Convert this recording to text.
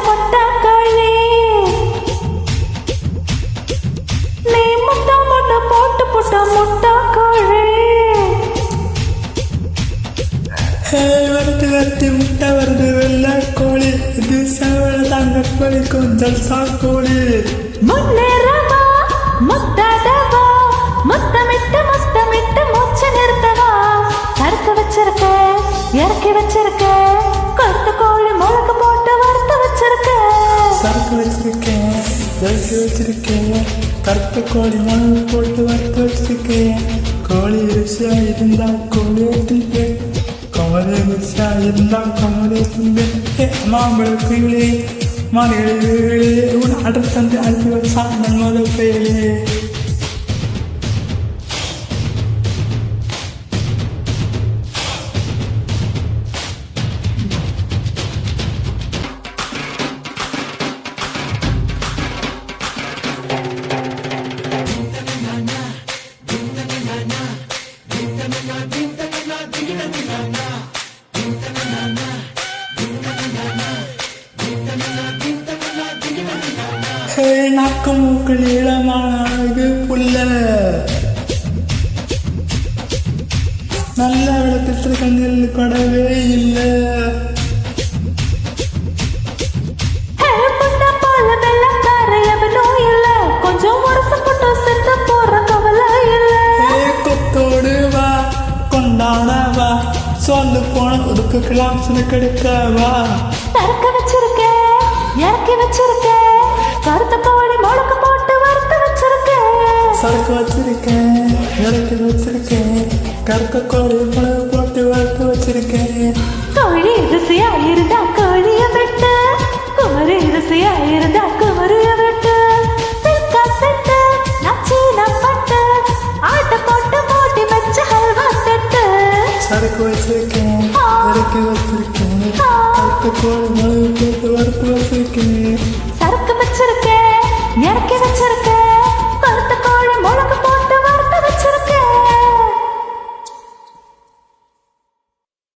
முட்டை கோழி நீ முட்டை முட்டை போட்டு புட்ட முட்டை கோழி வருது வருது முட்டை வருது வெள்ளை கோழி இது செவல தங்க கோழி கொஞ்சம் சாக்கோழி முன்னேறவா முத்தடவா முத்தமிட்டு மூச்சு நிறுத்தவா சறுக்கு வச்சிருக்க இறக்கி வச்சிருக்க கொத்து கோழி முளக்கு போட்டு வறுத்து வச்சிருக்க சறுக்கு வச்சிருக்கேன் இறக்கி வச்சிருக்கேன் கருப்பு கோழி முளகு போட்டு வறுத்து வச்சிருக்கேன் கோழி ருசியா இருந்தா கோழியை தின்பேன் கோழி ருசியா இருந்தா கோழியை தின்பேன் மாம்பழக்குயிலே மாநிலே உன் அடுத்தந்து அழுத்தி வச்சா நன்மத பெயலே நாக்கு மூக்கு நீளமான அழகு புள்ள நல்ல விளக்கத்தில் கண்ணில் கொடவே இல்லை கொஞ்சம் செத்து போற கவலை இல்ல கொத்தோடு வா கொண்டாட வா சொல்லு போன ஒதுக்கலாம் சுன கெடுக்கவா தறக்க வச்சிருக்க இறக்கி வச்சிருக்க கருத்த கோழி முளக்கு போட்டு வறுத்து வச்சிருக்க சறுக்கு வச்சிருக்கேன் இறக்கி வச்சிருக்கேன் கருத்த கோழி முளகு போட்டு வறுத்து வச்சிருக்கேன் கோழி ருசியா இருந்தா கோழிய விட்டு குமரி ருசியா இருந்தா குமரிய விட்டு சிக்கா செட்டு நச்சீன பட்டு ஆட்ட போட்டு மூடி வச்ச ஹல்வா செட்டு சறுக்கு வச்சிருக்கேன் இறக்கி வச்சிருக்கேன் கருத்த கோழி முளகு போட்டு வறுத்து வச்சிருக்கேன் சறுக்கு வச்சிருக்க இறக்கி வச்சிருக்க